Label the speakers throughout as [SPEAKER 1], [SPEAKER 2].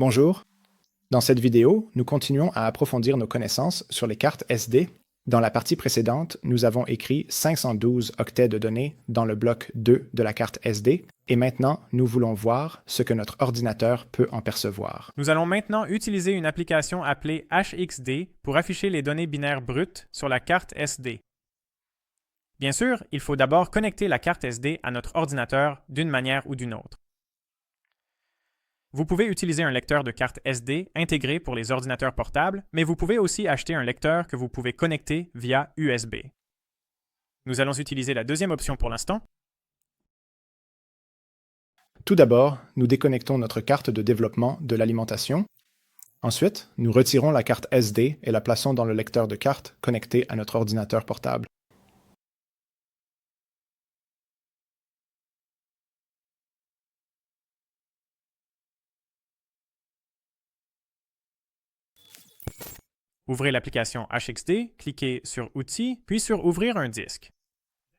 [SPEAKER 1] Bonjour. Dans cette vidéo, nous continuons à approfondir nos connaissances sur les cartes SD. Dans la partie précédente, nous avons écrit 512 octets de données dans le bloc 2 de la carte SD, et maintenant, nous voulons voir ce que notre ordinateur peut en percevoir.
[SPEAKER 2] Nous allons maintenant utiliser une application appelée HXD pour afficher les données binaires brutes sur la carte SD. Bien sûr, il faut d'abord connecter la carte SD à notre ordinateur d'une manière ou d'une autre. Vous pouvez utiliser un lecteur de carte SD intégré pour les ordinateurs portables, mais vous pouvez aussi acheter un lecteur que vous pouvez connecter via USB. Nous allons utiliser la deuxième option pour l'instant.
[SPEAKER 1] Tout d'abord, nous déconnectons notre carte de développement de l'alimentation. Ensuite, nous retirons la carte SD et la plaçons dans le lecteur de carte connecté à notre ordinateur portable.
[SPEAKER 2] Ouvrez l'application HXD, cliquez sur Outils, puis sur Ouvrir un disque.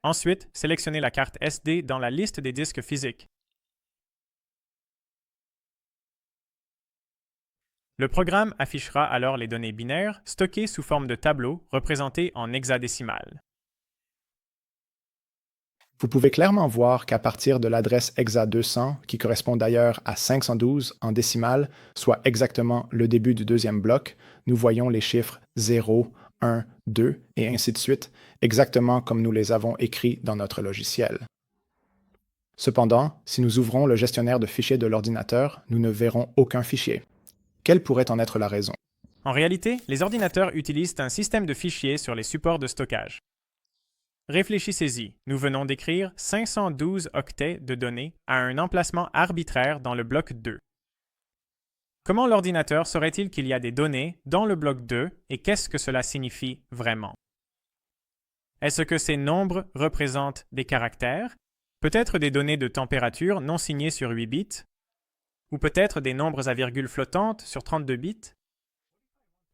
[SPEAKER 2] Ensuite, sélectionnez la carte SD dans la liste des disques physiques. Le programme affichera alors les données binaires stockées sous forme de tableau représentées en hexadécimal.
[SPEAKER 1] Vous pouvez clairement voir qu'à partir de l'adresse hexa 200, qui correspond d'ailleurs à 512 en décimale, soit exactement le début du deuxième bloc, nous voyons les chiffres 0, 1, 2 et ainsi de suite, exactement comme nous les avons écrits dans notre logiciel. Cependant, si nous ouvrons le gestionnaire de fichiers de l'ordinateur, nous ne verrons aucun fichier. Quelle pourrait en être la raison?
[SPEAKER 2] En réalité, les ordinateurs utilisent un système de fichiers sur les supports de stockage. Réfléchissez-y, nous venons d'écrire 512 octets de données à un emplacement arbitraire dans le bloc 2. Comment l'ordinateur saurait-il qu'il y a des données dans le bloc 2 et qu'est-ce que cela signifie vraiment? Est-ce que ces nombres représentent des caractères, peut-être des données de température non signées sur 8 bits, ou peut-être des nombres à virgule flottantes sur 32 bits?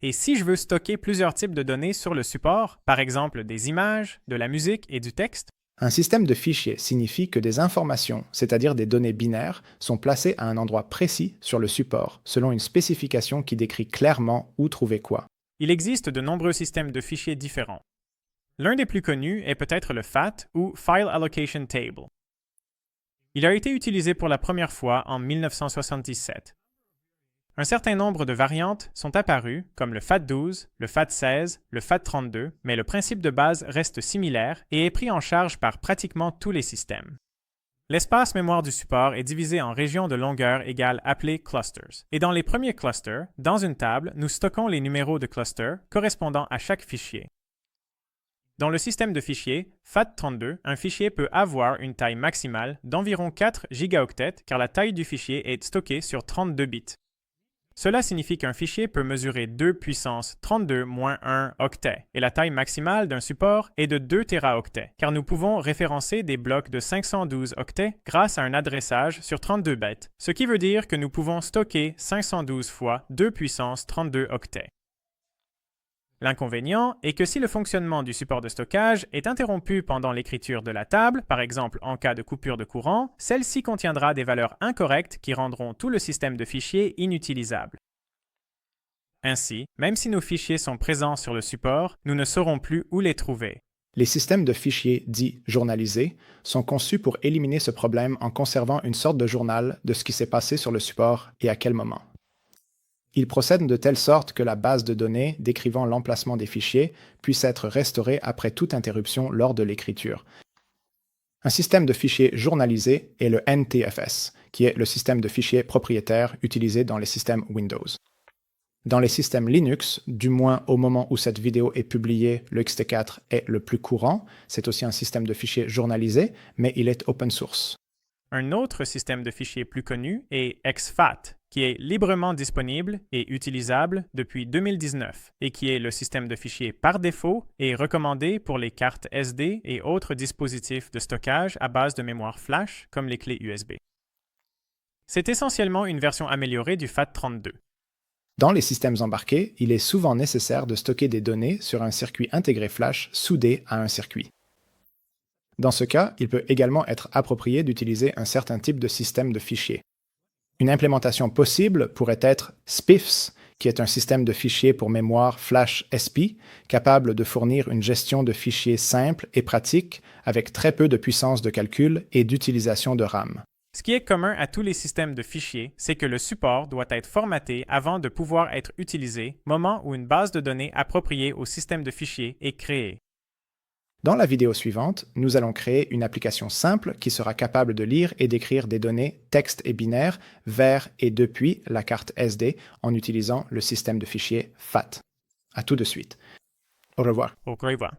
[SPEAKER 2] Et si je veux stocker plusieurs types de données sur le support, par exemple des images, de la musique et du texte?
[SPEAKER 1] Un système de fichiers signifie que des informations, c'est-à-dire des données binaires, sont placées à un endroit précis sur le support, selon une spécification qui décrit clairement où trouver quoi.
[SPEAKER 2] Il existe de nombreux systèmes de fichiers différents. L'un des plus connus est peut-être le FAT ou File Allocation Table. Il a été utilisé pour la première fois en 1977. Un certain nombre de variantes sont apparues, comme le FAT12, le FAT16, le FAT32, mais le principe de base reste similaire et est pris en charge par pratiquement tous les systèmes. L'espace mémoire du support est divisé en régions de longueur égale appelées clusters. Et dans les premiers clusters, dans une table, nous stockons les numéros de cluster correspondant à chaque fichier. Dans le système de fichiers FAT32, un fichier peut avoir une taille maximale d'environ 4 gigaoctets car la taille du fichier est stockée sur 32 bits. Cela signifie qu'un fichier peut mesurer 2 puissance 32 moins 1 octet, et la taille maximale d'un support est de 2 téraoctets, car nous pouvons référencer des blocs de 512 octets grâce à un adressage sur 32 bits, ce qui veut dire que nous pouvons stocker 512 fois 2 puissance 32 octets. L'inconvénient est que si le fonctionnement du support de stockage est interrompu pendant l'écriture de la table, par exemple en cas de coupure de courant, celle-ci contiendra des valeurs incorrectes qui rendront tout le système de fichiers inutilisable. Ainsi, même si nos fichiers sont présents sur le support, nous ne saurons plus où les trouver.
[SPEAKER 1] Les systèmes de fichiers dits journalisés sont conçus pour éliminer ce problème en conservant une sorte de journal de ce qui s'est passé sur le support et à quel moment. Ils procèdent de telle sorte que la base de données décrivant l'emplacement des fichiers puisse être restaurée après toute interruption lors de l'écriture. Un système de fichiers journalisé est le NTFS, qui est le système de fichiers propriétaire utilisé dans les systèmes Windows. Dans les systèmes Linux, du moins au moment où cette vidéo est publiée, le ext4 est le plus courant. C'est aussi un système de fichiers journalisé, mais il est open source.
[SPEAKER 2] Un autre système de fichiers plus connu est exFAT, qui est librement disponible et utilisable depuis 2019 et qui est le système de fichiers par défaut et recommandé pour les cartes SD et autres dispositifs de stockage à base de mémoire flash comme les clés USB. C'est essentiellement une version améliorée du FAT32.
[SPEAKER 1] Dans les systèmes embarqués, il est souvent nécessaire de stocker des données sur un circuit intégré flash soudé à un circuit. Dans ce cas, il peut également être approprié d'utiliser un certain type de système de fichiers. Une implémentation possible pourrait être SPIFS, qui est un système de fichiers pour mémoire Flash SP, capable de fournir une gestion de fichiers simple et pratique avec très peu de puissance de calcul et d'utilisation de RAM.
[SPEAKER 2] Ce qui est commun à tous les systèmes de fichiers, c'est que le support doit être formaté avant de pouvoir être utilisé, moment où une base de données appropriée au système de fichiers est créée.
[SPEAKER 1] Dans la vidéo suivante, nous allons créer une application simple qui sera capable de lire et d'écrire des données texte et binaire vers et depuis la carte SD en utilisant le système de fichiers FAT. À tout de suite. Au revoir.
[SPEAKER 2] Au revoir.